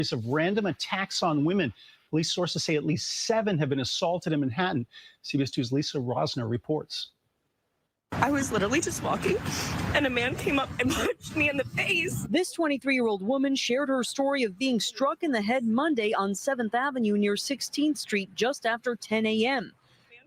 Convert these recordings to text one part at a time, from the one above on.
Of random attacks on women. Police sources say at least 7 have been assaulted in Manhattan. CBS 2's Lisa Rosner reports. I was literally just walking, and a man came up and punched me in the face. This 23-year-old woman shared her story of being struck in the head Monday on 7th Avenue near 16th Street just after 10 a.m.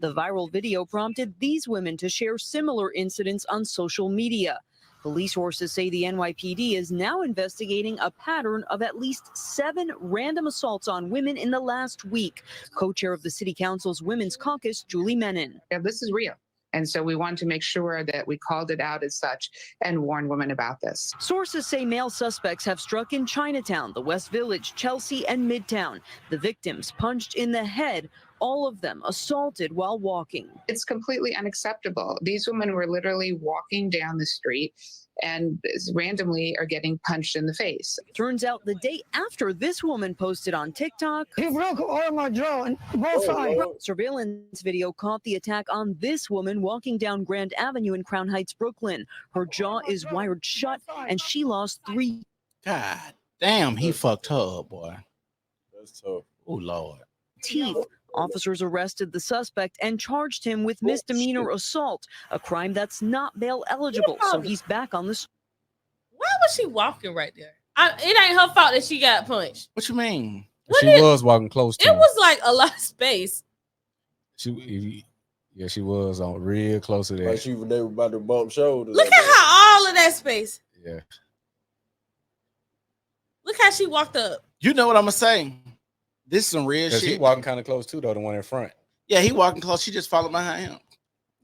The viral video prompted these women to share similar incidents on social media. Police sources say the NYPD is now investigating a pattern of at least 7 random assaults on women in the last week. Co-chair of the City Council's Women's Caucus, Julie Menon. Yeah, this is real. And so we want to make sure that we called it out as such and warn women about this. Sources say male suspects have struck in Chinatown, the West Village, Chelsea, and Midtown. The victims punched in the head, all of them assaulted while walking. It's completely unacceptable. These women were literally walking down the street and randomly are getting punched in the face. Turns out the day after this woman posted on TikTok, he broke all of my jaw and both sides. Surveillance video caught the attack on this woman walking down Grand Avenue in Crown Heights, Brooklyn. Her jaw is wired shut and she lost 3. God damn, he fucked her up, boy. That's tough. Oh, Lord. Teeth. Officers arrested the suspect and charged him with misdemeanor assault, a crime that's not bail eligible, so he's back on the street. Why was she walking right there? It ain't her fault that she got punched. What you mean? She was walking close to him. It was like a lot of space. She was on real close to that. Like they were about to bump shoulders. Look at how all of that space. Yeah. Look how she walked up. You know what I'm gonna say? This is some real shit. He walking kind of close too, though, the one in front. Yeah, he walking close. She just followed behind him.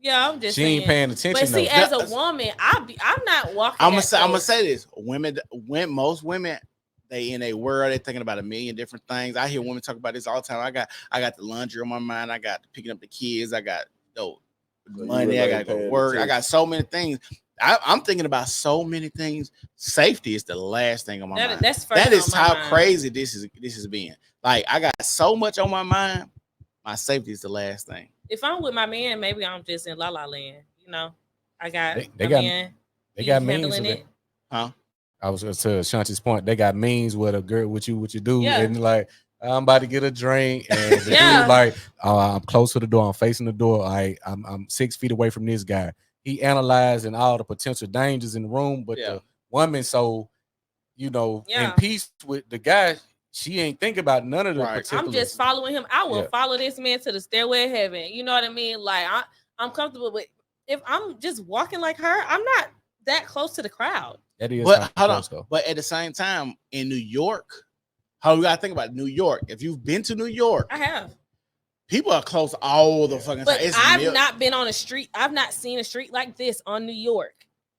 Yeah, I'm just saying. She ain't paying attention. But see, as a woman, I'm not walking. I'm gonna say this: most women, they in a world, they thinking about a million different things. I hear women talk about this all the time. I got the laundry on my mind. I got picking up the kids. I got money. I got to go to work. I got so many things. I'm thinking about so many things. Safety is the last thing on my mind. That is how crazy this is being. Like, I got so much on my mind. My safety is the last thing. If I'm with my man, maybe I'm just in la la land. You know, I got they got means with it. Huh? I was going to Shanti's point. They got means with a girl, with you do, yeah. And like, I'm about to get a drink, and the dude, like, I'm close to the door. I'm facing the door. I'm 6 feet away from this guy. He analyzing all the potential dangers in the room, but the woman, so in peace with the guy, she ain't think about none of the particulars. I'm just following him. I will follow this man to the stairway of heaven. You know what I mean? Like, I'm comfortable with. If I'm just walking like her, I'm not that close to the crowd. That is, but hold on. Though. But at the same time, in New York, how you gotta think about New York? If you've been to New York, I have. People are close all the fucking time. But I've not been on a street. I've not seen a street like this on New York,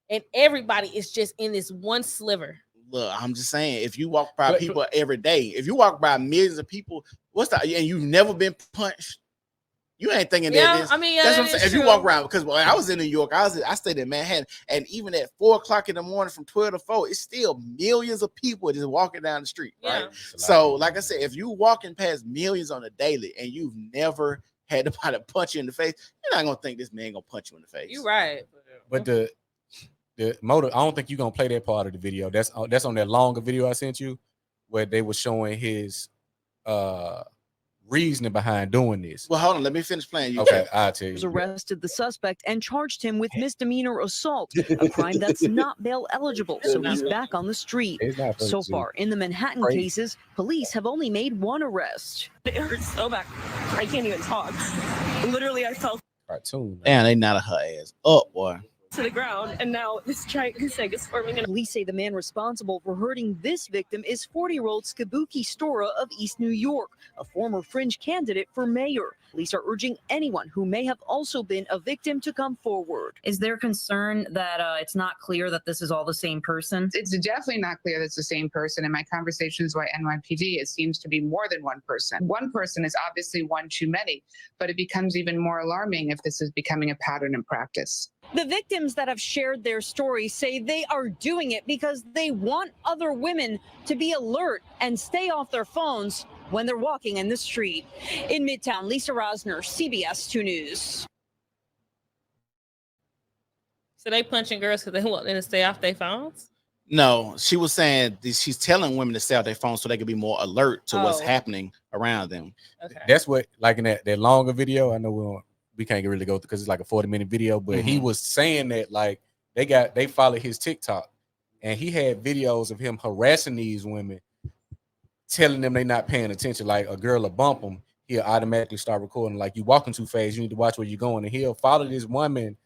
and everybody is just in this one sliver. Look, I'm just saying, if you walk by people every day, if you walk by millions of people, what's that? And you've never been punched, you ain't thinking that. I mean, that's what I'm saying. If you walk around, because when I was in New York, I stayed in Manhattan, and even at 4:00 in the morning from 12 to 4, it's still millions of people just walking down the street, right? So, like I said, if you walking past millions on a daily and you've never had nobody punch you in the face, you're not gonna think this man gonna punch you in the face. You're right. But the motive, I don't think you're gonna play that part of the video. That's on that longer video I sent you, where they were showing his reasoning behind doing this. Well, hold on, let me finish playing. Okay, I'll tell you. Arrested the suspect and charged him with misdemeanor assault, a crime that's not bail eligible, so he's back on the street. So far, in the Manhattan cases, police have only made 1 arrest. It hurts so bad. I can't even talk. Literally, I fell cartoon. Damn, they knotted her ass up, boy. To the ground, and now this giant egg is forming. Police say the man responsible for hurting this victim is 40-year-old Skabuki Stora of East New York, a former fringe candidate for mayor. Police are urging anyone who may have also been a victim to come forward. Is there concern that it's not clear that this is all the same person? It's definitely not clear that it's the same person. In my conversations with NYPD, it seems to be more than one person. One person is obviously one too many, but it becomes even more alarming if this is becoming a pattern in practice. The victims that have shared their story say they are doing it because they want other women to be alert and stay off their phones when they're walking in the street. In Midtown, Lisa Rosner, CBS 2 News. So they punching girls because they want them to stay off their phones? No, she was saying she's telling women to stay off their phone so they can be more alert to what's Oh. happening around them. Okay. That's what, like in that longer video. I know we can't really go through because it's like a 40-minute video, but he was saying that like they followed his TikTok, and he had videos of him harassing these women, telling them they're not paying attention. Like a girl will bump him, he'll automatically start recording. Like, you walking too fast, you need to watch where you're going, and he'll follow this woman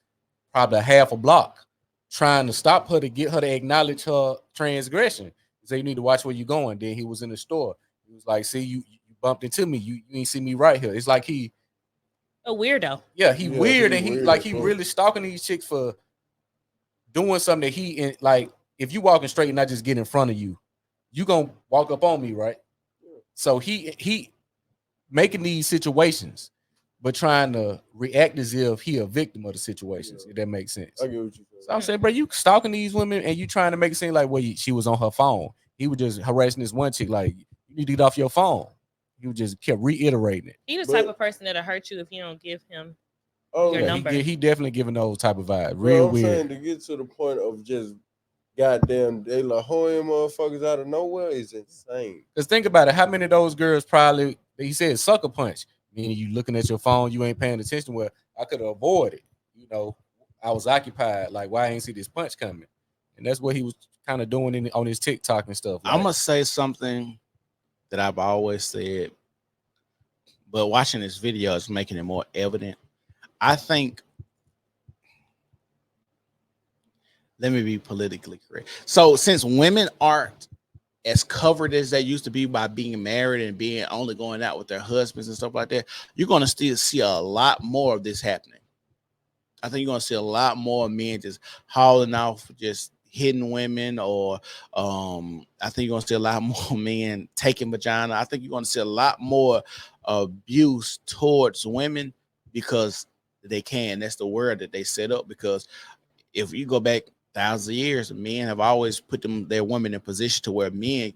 probably a half a block, trying to stop her to get her to acknowledge her transgression. He said, you need to watch where you're going. Then he was in the store. He was like, see, you bumped into me. You ain't see me right here. It's like he a weirdo. Yeah, he weird, and he really stalking these chicks for doing something that like, if you walking straight and I just get in front of you, you gonna walk up on me, right? So he making these situations, but trying to react as if he a victim of the situations. If that makes sense. I get what you saying. So I'm saying, bro, you stalking these women and you trying to make it seem like, well, she was on her phone. He was just harassing this one chick, like, you need to get off your phone. He was just kept reiterating it. He's the type of person that'll hurt you if you don't give him your number. He definitely giving those type of vibes. Bro, Real I'm weird. saying, to get to the point of just goddamn they La Jolla motherfuckers out of nowhere is insane. Because think about it, how many of those girls probably, he said sucker punch, meaning you looking at your phone, you ain't paying attention. Well, I could have avoided, I was occupied. Like, why I ain't see this punch coming? And that's what he was kind of doing on his TikTok and stuff. I'm gonna say something that I've always said, but watching this video is making it more evident. I think, let me be politically correct. So since women aren't as covered as they used to be by being married and being only going out with their husbands and stuff like that, you're going to still see a lot more of this happening. I think you're going to see a lot more men just hauling off, just hitting women, or I think you're going to see a lot more men taking vagina. I think you're going to see a lot more abuse towards women because they can. That's the word that they set up, because if you go back thousands of years, men have always put their women in position to where men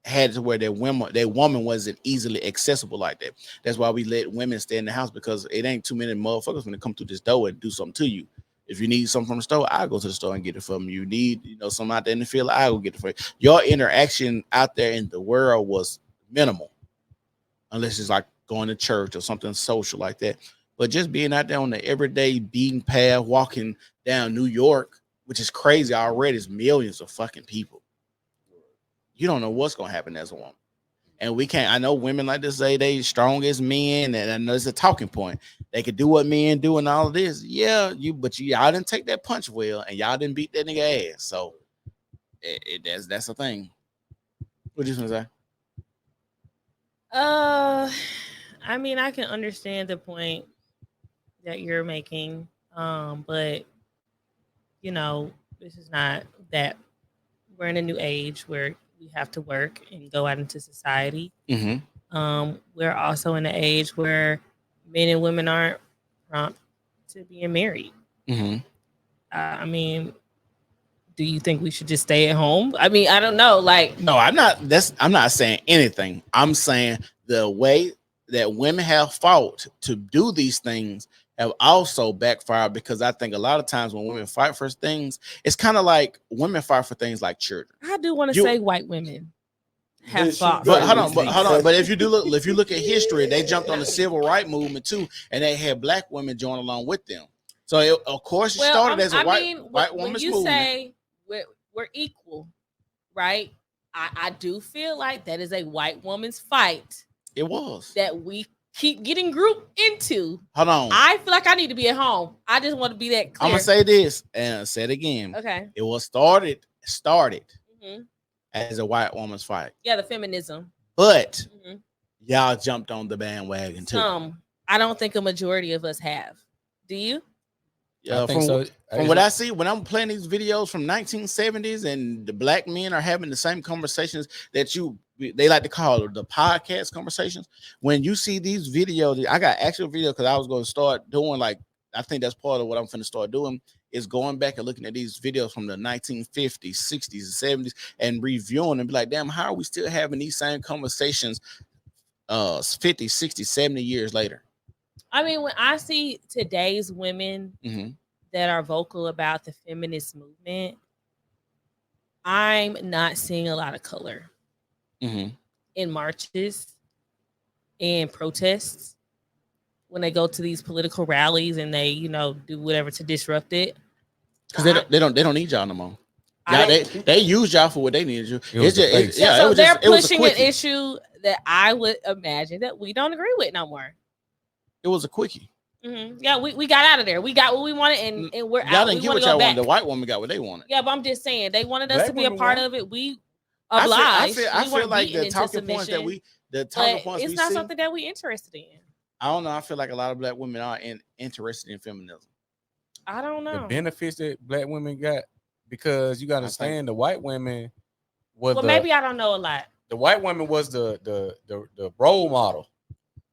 had to where their woman wasn't easily accessible like that. That's why we let women stay in the house, because it ain't too many motherfuckers when they come through this door and do something to you. If you need something from the store, I'll go to the store and get it from you. You need, something out there in the field, I'll go get it for you. Your interaction out there in the world was minimal, unless it's like going to church or something social like that. But just being out there on the everyday beaten path, walking down New York, which is crazy already, is millions of fucking people. You don't know what's going to happen as a woman. And we can't, I know women like to say they strong as men, and I know it's a talking point. They could do what men do and all of this. Yeah, but y'all didn't take that punch well, and y'all didn't beat that nigga ass. So that's the thing. What you gonna say? I mean, I can understand the point that you're making, but this is not that. We're in a new age where we have to work and go out into society. Mm-hmm. We're also in an age where men and women aren't prompt to being married. Mm-hmm. I mean, do you think we should just stay at home? I mean, I don't know. Like, no, I'm not saying anything. I'm saying the way that women have fought to do these things have also backfired, because I think a lot of times when women fight for things, it's kind of like women fight for things like children. I do want to say white women have fought. But hold on. But if you look at history, they jumped on the civil rights movement too, and they had black women join along with them. So of course it started as a white woman's movement. When you say we're equal, right? I do feel like that is a white woman's fight. It was that we keep getting grouped into. Hold on. I feel like I need to be at home. I just want to be that clear. I'm gonna say this and say it again. Okay. It was started as a white woman's fight. Yeah, the feminism. But y'all jumped on the bandwagon too. I don't think a majority of us have. Do you? Yeah, from what I see when I'm playing these videos from 1970s, and the black men are having the same conversations that they like to call the podcast conversations. When you see these videos, I got actual video because I was going to start doing, like, I think that's part of what I'm going to start doing, is going back and looking at these videos from the 1950s, 60s, and 70s and reviewing and be like, damn, how are we still having these same conversations 50, 60, 70 years later? I mean, when I see today's women that are vocal about the feminist movement, I'm not seeing a lot of color Mm-hmm. in marches and protests when they go to these political rallies and they, do whatever to disrupt it. Because they don't need y'all no more. They use y'all for what they needed you. So they're pushing an issue that I would imagine that we don't agree with no more. It was a quickie. Mm-hmm. Yeah, we got out of there. We got what we wanted, and we're y'all out. didn't we get what y'all wanted. The white woman got what they wanted. Yeah, but I'm just saying they wanted us to be a part of it. We obliged. I feel like the talking points that it's not something that we interested in. I don't know. I feel like a lot of black women are interested in feminism. I don't know the benefits that black women got, because you got to understand the white women was. Well, maybe I don't know a lot. The white woman was the role model,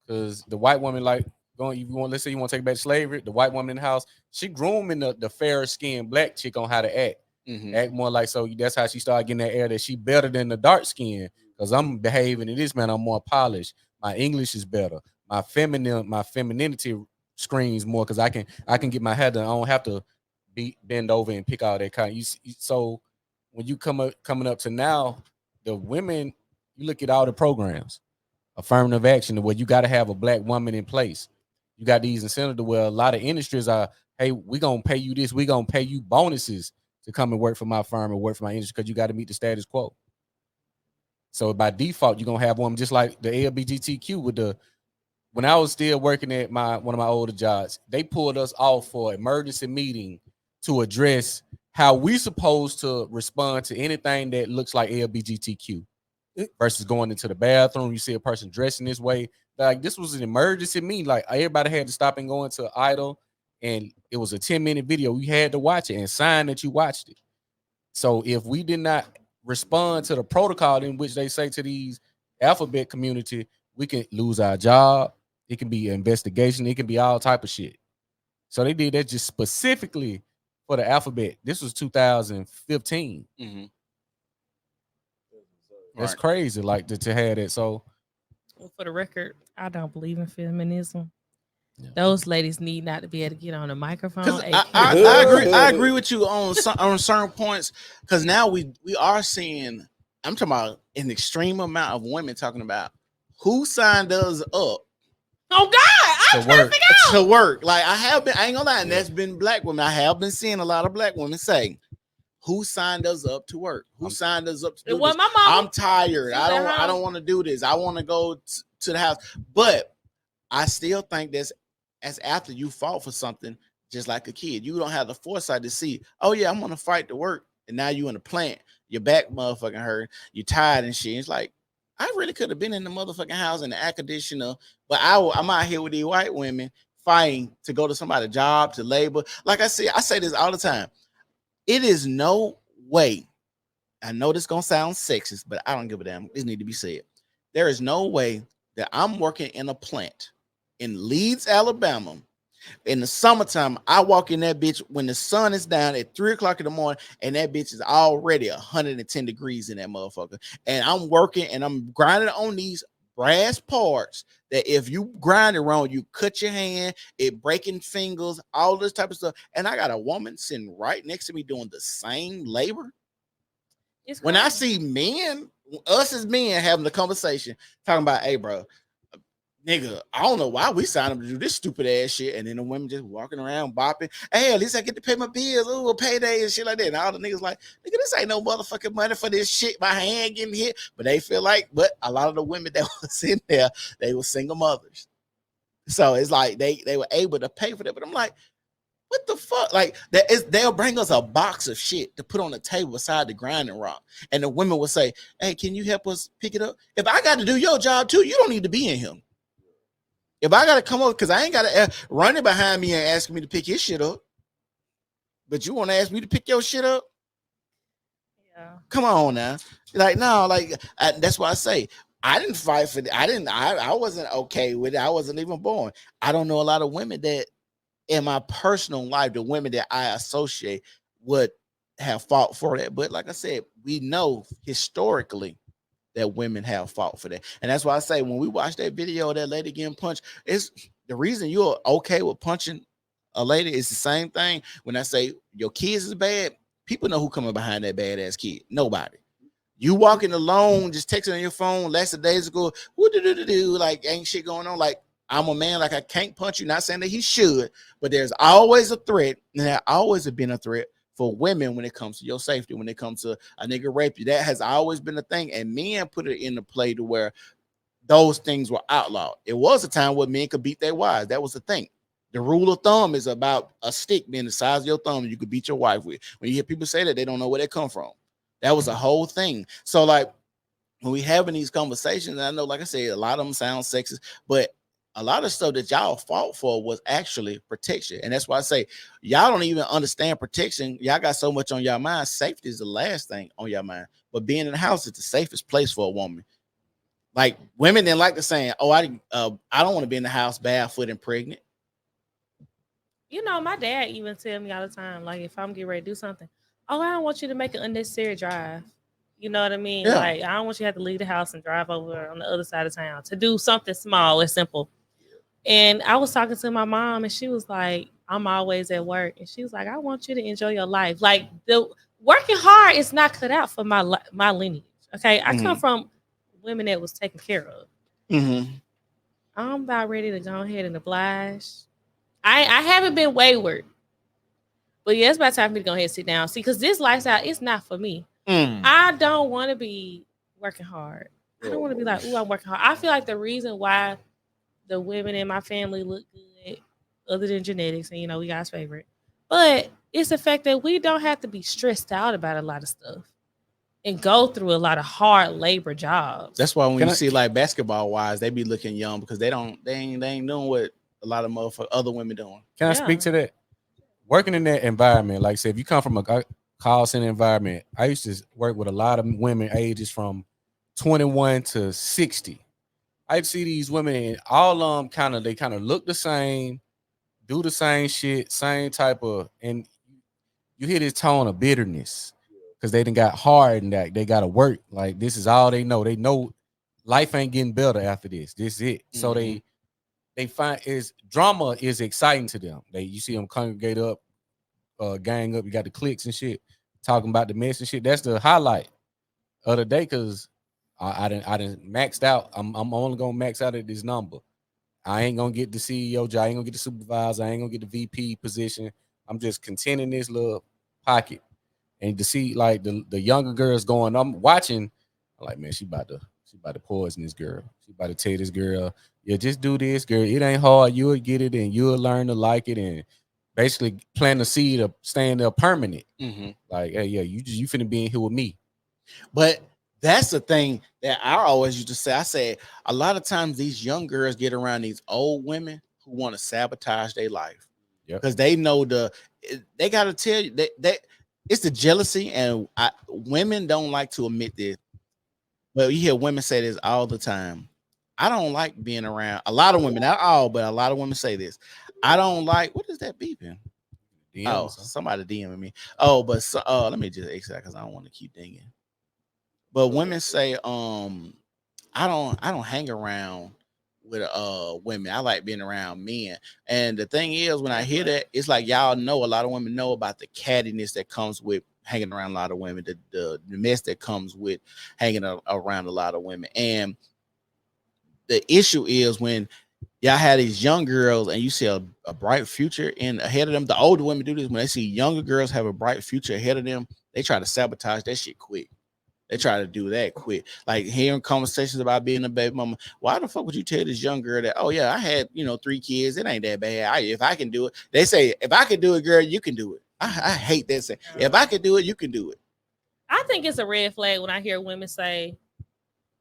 because the white woman, like, let's say you want to take back slavery, the white woman in the house, she grooming the fair skinned black chick on how to act. Mm-hmm. Act more like, so that's how she started getting that air that she better than the dark skin, because I'm behaving in this man, I'm more polished, my English is better, my femininity screams more, because I can get my head done, I don't have to bend over and pick out that kind. So when you coming up to now, the women, you look at all the programs, affirmative action, where you got to have a black woman in place. You got these incentives where a lot of industries are, hey, we're going to pay you this. We're going to pay you bonuses to come and work for my firm and work for my industry, because you got to meet the status quo. So by default, you're going to have one, just like the LGBTQ when I was still working at one of my older jobs, they pulled us off for emergency meeting to address how we supposed to respond to anything that looks like LGBTQ. Versus going into the bathroom, you see a person dressing this way. Like, this was an emergency meeting. Like, everybody had to stop and go into idle, and it was a 10-minute video. We had to watch it and sign that you watched it. So if we did not respond to the protocol in which they say to these alphabet community, we can lose our job. It can be an investigation. It can be all type of shit. So they did that just specifically for the alphabet. This was 2015. Mm-hmm. That's crazy, like, to have that. So, well, for the record, I don't believe in feminism. Yeah. Those ladies need not to be able to get on a microphone. I agree with you on certain points, because now we are seeing, I'm talking about an extreme amount of women talking about who signed us up. Oh God, I'm trying to figure out to work. Like, I ain't gonna lie, and that's been black women. I have been seeing a lot of black women say, who signed us up to work? Who signed us up to do this? My mama. I'm tired. I don't want to do this. I want to go to the house. But I still think that's after you fought for something, just like a kid. You don't have the foresight to see, oh yeah, I'm gonna fight to work. And now you in the plant, your back motherfucking hurt, you're tired and shit. It's like, I really could have been in the motherfucking house in the air conditioner, but I'm out here with these white women fighting to go to somebody's job, to labor. Like I say this all the time. It is no way. I know this gonna sound sexist, but I don't give a damn. This need to be said. There is no way that I'm working in a plant in Leeds, Alabama. In the summertime, I walk in that bitch when the sun is down at 3:00 in the morning, and that bitch is already 110 degrees in that motherfucker. And I'm working and I'm grinding on these brass parts that if you grind it wrong, you cut your hand, it breaking fingers, all this type of stuff. And I got a woman sitting right next to me doing the same labor. When I see men, us as men having the conversation, talking about, hey, bro, nigga, I don't know why we signed up to do this stupid ass shit. And then the women just walking around bopping. Hey, at least I get to pay my bills. Ooh, a payday and shit like that. And all the niggas like, nigga, this ain't no motherfucking money for this shit. My hand getting hit. But they feel like, but a lot of the women that was in there, they were single mothers. So it's like they were able to pay for that. But I'm like, what the fuck? Like, they'll bring us a box of shit to put on the table beside the grinding rock. And the women will say, hey, can you help us pick it up? If I got to do your job too, you don't need to be in here. If I got to come up, because I ain't got to run it behind me and ask me to pick his shit up. But you want to ask me to pick your shit up? Yeah. Come on now. Like, no, like, that's why I say, I didn't fight for it. I wasn't okay with it. I wasn't even born. I don't know a lot of women that in my personal life, the women that I associate would have fought for that. But like I said, we know historically that women have fought for that. And that's why I say, when we watch that video of that lady getting punched, it's the reason you're okay with punching a lady is the same thing when I say your kids is bad, people know who coming behind that badass kid. Nobody. You walking alone, just texting on your phone less than days ago, like ain't shit going on. Like, I'm a man, like I can't punch you. Not saying that he should, but there's always a threat, and there always been a threat for women when it comes to your safety, when it comes to a nigga rape you. That has always been a thing, and men put it into play to where those things were outlawed. It was a time where men could beat their wives. That was the thing. The rule of thumb is about a stick being the size of your thumb you could beat your wife with. When you hear people say that, they don't know where they come from. That was a whole thing. So, like, when we having these conversations, and I know, like I said, a lot of them sound sexist, but a lot of stuff that y'all fought for was actually protection. And that's why I say y'all don't even understand protection. Y'all got so much on your mind. Safety is the last thing on your mind. But being in the house is the safest place for a woman. Like, women didn't like the saying, "Oh, I don't want to be in the house barefoot and pregnant." You know, my dad even tell me all the time, like, if I'm getting ready to do something, oh, I don't want you to make an unnecessary drive. You know what I mean? Yeah. Like, I don't want you to have to leave the house and drive over on the other side of town to do something small and simple. And I was talking to my mom, and she was like, I'm always at work. And she was like, I want you to enjoy your life. Like, the working hard is not cut out for my lineage. Okay. I come from women that was taken care of. I'm about ready to go ahead and oblige. I haven't been wayward. But yeah, it's about time for me to go ahead and sit down. See, because this lifestyle is not for me. I don't want to be working hard. I don't want to be like, ooh, I'm working hard. I feel like the reason why the women in my family look good, other than genetics, and, you know, we God's favorite, but it's the fact that we don't have to be stressed out about a lot of stuff and go through a lot of hard labor jobs. That's why when you see, like, basketball wise, they be looking young because they ain't doing what a lot of motherfuckers, other women doing. Can I speak to that? Working in that environment, like I said, if you come from a call center environment, I used to work with a lot of women ages from 21 to 60. I'd see these women, and all of them they kind of look the same, do the same shit, same type of, and you hear this tone of bitterness because they done got hard and that they got to work. Like, this is all they know. They know life ain't getting better after this. This is it. So they find drama is exciting to them. You see them congregate up, gang up. You got the cliques and shit talking about the mess and shit. That's the highlight of the day because I didn't maxed out. I'm only gonna max out at this number. I ain't gonna get the CEO job. I ain't gonna get the supervisor. I ain't gonna get the VP position. I'm just containing this little pocket. And to see like the younger girls going, I'm watching. I'm like, man, she about to poison this girl. She about to tell this girl, yeah, just do this, girl. It ain't hard. You'll get it, and you'll learn to like it, and basically plant the seed of staying there permanent. Like, hey, yeah, you finna be in here with me. But that's the thing that I always used to say. I said a lot of times these young girls get around these old women who want to sabotage their life because they know they got to tell you that it's the jealousy, and women don't like to admit this. But you hear women say this all the time. I don't like being around a lot of women, not all, but a lot of women say this. I don't like, what is that beeping? Somebody DMing me. But let me just exit because I don't want to keep dinging. But women say, I don't hang around with women. I like being around men. And the thing is, when I hear that, it's like y'all know, a lot of women know about the cattiness that comes with hanging around a lot of women, the mess that comes with hanging around a lot of women. And the issue is when y'all have these young girls and you see a bright future ahead of them. The older women do this when they see younger girls have a bright future ahead of them. They try to sabotage that shit quick. They try to do that quick. Like hearing conversations about being a baby mama. Why the fuck would you tell this young girl that, oh yeah, I had 3 kids. It ain't that bad. If I can do it. They say, if I can do it, girl, you can do it. I hate that saying. If I can do it, you can do it. I think it's a red flag when I hear women say,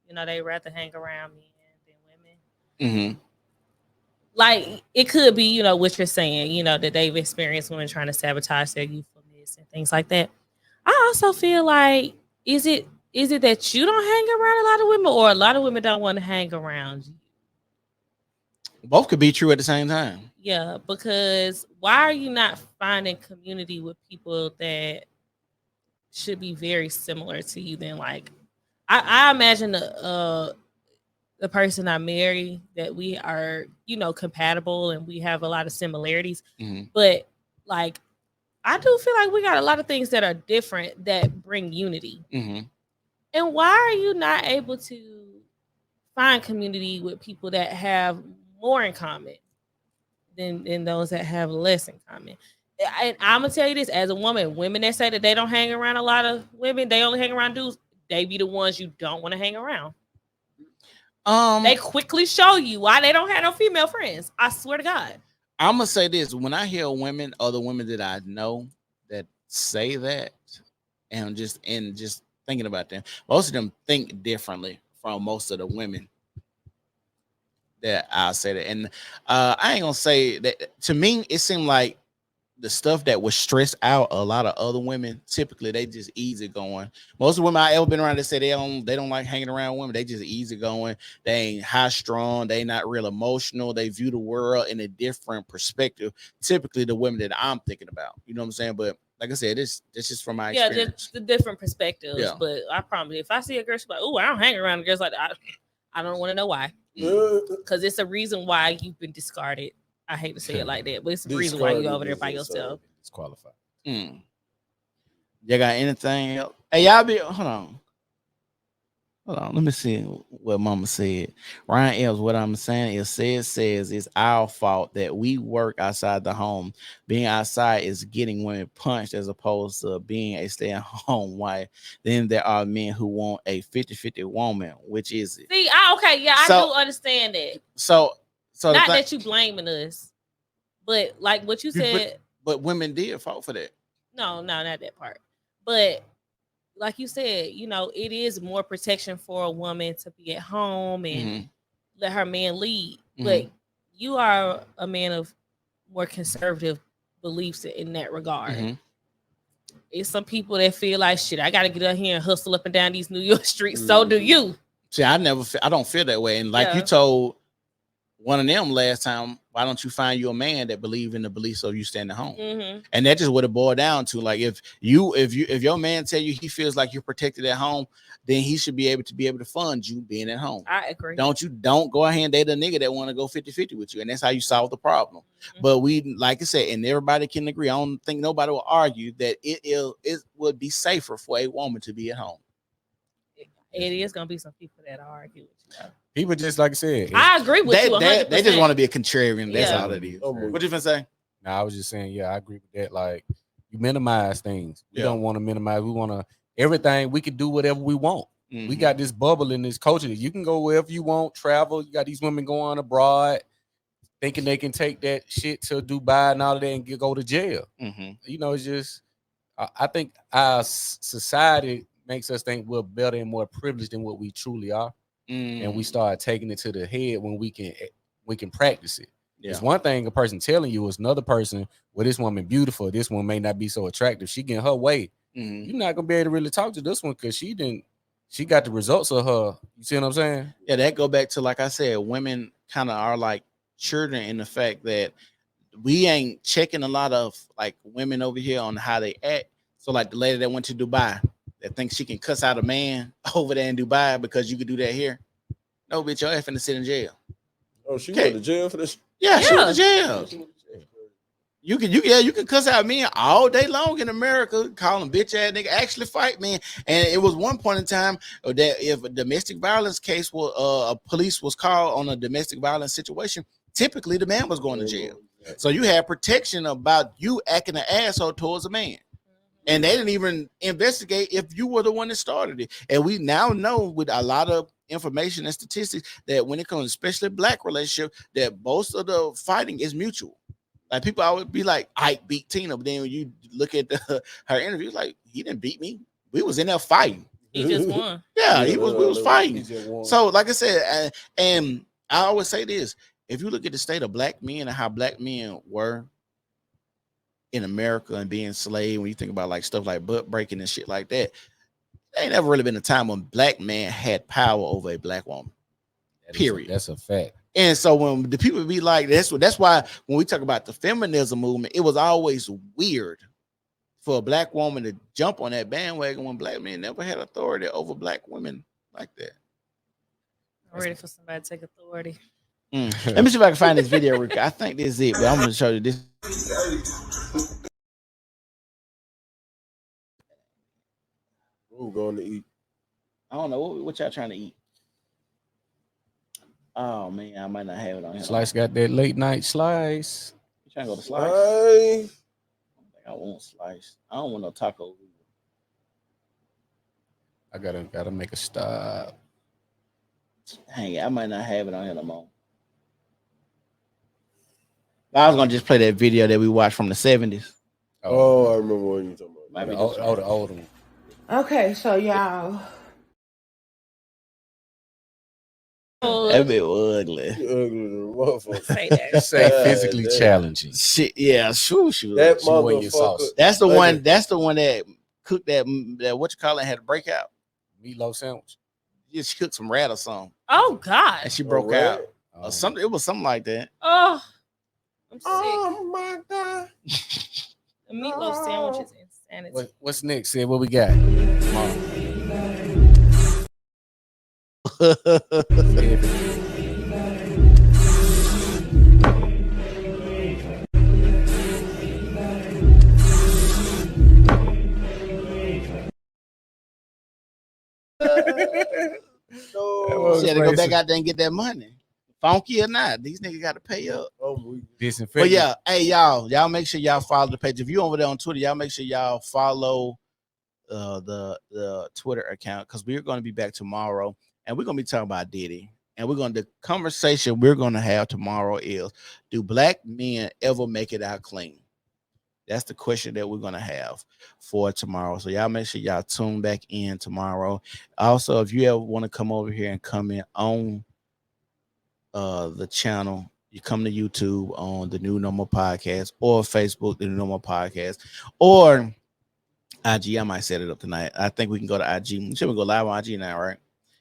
they rather hang around men than women. Like, it could be, what you're saying, that they've experienced women trying to sabotage their youthfulness and things like that. I also feel like, is it that you don't hang around a lot of women, or a lot of women don't want to hang around you? Both could be true at the same time. Yeah, because why are you not finding community with people that should be very similar to you? Then, like, I imagine the person I marry, that we are, compatible and we have a lot of similarities. But like, I do feel like we got a lot of things that are different that bring unity. Mm-hmm. And why are you not able to find community with people that have more in common than those that have less in common? And I'm gonna tell you this as a woman, women that say that they don't hang around a lot of women, they only hang around dudes, they be the ones you don't want to hang around. They quickly show you why they don't have no female friends. I swear to God. I'm gonna say this: when I hear women, other women that I know that say that, and just thinking about them, most of them think differently from most of the women that I say that. And I ain't gonna say that. To me, it seemed like the stuff that would stress out a lot of other women, typically they just easy going. Most of the women I ever been around, they say they don't like hanging around women. They just easy going. They ain't high strung. They not real emotional. They view the world in a different perspective. Typically the women that I'm thinking about, you know what I'm saying? But like I said, this just from my experience. The different perspectives. Yeah. But I promise, if I see a girl, she's like, "Oh, I don't hang around girls like that." I don't want to know why, because it's a reason why you've been discarded. I hate to say it like that, but it's the reason why you over there by yourself. Disqualified. You got anything else? Hey, y'all be hold on. Let me see what Mama said. Ryan Ells, what I'm saying is says it's our fault that we work outside the home. Being outside is getting women punched as opposed to being a stay-at-home wife. Then there are men who want a 50-50 woman, which is it. See, I do understand that. So not that you blaming us, but like what you said. But women did fall for that. No, not that part. But like you said, it is more protection for a woman to be at home and let her man lead. But you are a man of more conservative beliefs in that regard. It's some people that feel like, shit, I got to get out here and hustle up and down these New York streets. So do you. See, I don't feel that way. And like you told one of them last time, why don't you find you a man that believe in the beliefs of you staying at home? And that just would have boiled down to, like, if your man tell you he feels like you're protected at home, then he should be able to fund you being at home. I agree. Don't go ahead and date a nigga that want to go 50-50 with you. And that's how you solve the problem. But we, like I said, and everybody can agree, I don't think nobody will argue that it would be safer for a woman to be at home. It is gonna be some people that argue with you. People just, like I said, I agree with you 100%. They just want to be a contrarian. That's all it is. What you finna say? No, I was just saying, yeah, I agree with that. Like, you minimize things. We don't want to minimize. We want to everything. We can do whatever we want. We got this bubble in this culture. You can go wherever you want, travel. You got these women going abroad, thinking they can take that shit to Dubai and all of that and go to jail. It's just, I think our society makes us think we're better and more privileged than what we truly are. And we start taking it to the head when we can practice it. It's one thing a person telling you, it's another person, well, this woman beautiful, this one may not be so attractive. She getting her way. You're not gonna be able to really talk to this one because she got the results of her. You see what I'm saying? Yeah, that go back to, like I said, women kind of are like children in the fact that we ain't checking a lot of like women over here on how they act. So like the lady that went to Dubai that thinks she can cuss out a man over there in Dubai because you could do that here. No, bitch, your ass finna sit in jail. Oh, she went to jail for this? Yeah, she went to jail. You can cuss out men all day long in America, call them bitch ass nigga, actually fight men. And it was one point in time that if a domestic violence case was police was called on a domestic violence situation, typically the man was going to jail. So you had protection about you acting an asshole towards a man. And they didn't even investigate if you were the one that started it. And we now know with a lot of information and statistics that when it comes, especially black relationship, that most of the fighting is mutual. Like people always be like, Ike beat Tina, but then when you look at her interview, like he didn't beat me. We was in there fighting. He just won. Yeah, we was fighting. So like I said, and I always say this: if you look at the state of black men and how black men were in America and being enslaved, when you think about like stuff like butt breaking and shit like that, there ain't never really been a time when black man had power over a black woman. Period. That's a fact. And so when the people be like, that's why when we talk about the feminism movement, it was always weird for a black woman to jump on that bandwagon when black men never had authority over black women like that. I'm ready for somebody to take authority. Let me see if I can find this video. I think this is it, but I'm going to show you this. I'm going to eat. I don't know what y'all trying to eat. Oh man, I might not have it on here. Slice got that late night slice. You trying to go to Slice? I want Slice. I don't want no taco. I gotta make a stop. Dang, I might not have it on here no more. I was gonna just play that video that we watched from the 70s. Oh, I remember what you talking about. The old one. Okay, so y'all. That bit was ugly. Ugly motherfucker. Say that. Say physically challenging. Shit, yeah, sure. That motherfucker. That's the one. That's the one that cooked that what you call it, had a breakout. Meatloaf sandwich. Yeah, she cooked some rat or something. Oh God. And she broke out. Or something. It was something like that. Oh, I'm sick. Oh my God. The meatloaf sandwich is insanity. What's next? Sid, what we got? She had to go back out there and get that money. Funky or not, these niggas got to pay up. But yeah, hey y'all make sure y'all follow the page. If you over there on Twitter, y'all make sure y'all follow the Twitter account, because we're going to be back tomorrow and we're going to be talking about Diddy. And the conversation we're going to have tomorrow is, do black men ever make it out clean? That's the question that we're going to have for tomorrow. So y'all make sure y'all tune back in tomorrow. Also, if you ever want to come over here and comment on the channel, you come to YouTube on the New Normal Podcast, or Facebook, the New Normal Podcast, or IG. I might set it up tonight. I think we can go to IG. Should we go live on IG now, right?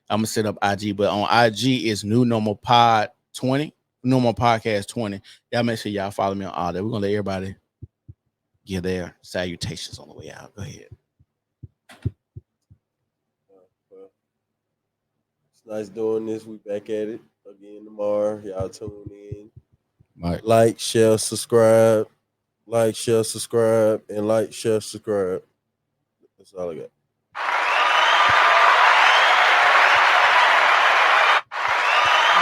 I'm gonna set up IG, but on IG is New Normal Pod 20, Normal Podcast 20. Y'all make sure y'all follow me on all that. We're gonna let everybody give their salutations on the way out. Go ahead. It's nice doing this. We back at it again tomorrow. Y'all tune in. Right. Like, share, subscribe. Like, share, subscribe, and like, share, subscribe. That's all I got.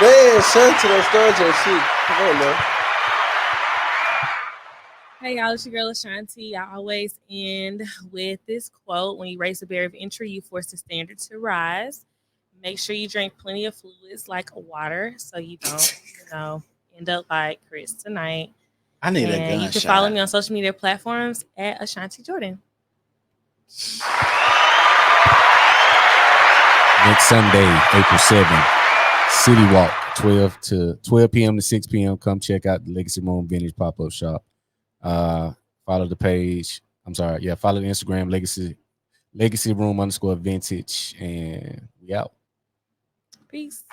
Man, Shanti, don't start your shit. Come on, man. Hey y'all, it's your girl Ashanti. I always end with this quote: when you raise the barrier of entry, you force the standard to rise. Make sure you drink plenty of fluids like water, so you don't, end up like Chris tonight. I need a gunshot. You can follow me on social media platforms at Ashanti Jordan. Next Sunday, April 7th, City Walk, 12 p.m. to 6 p.m. Come check out the Legacy Room Vintage Pop-Up Shop. Follow the page. Follow the Instagram, Legacy Room _vintage, and we out. Peace.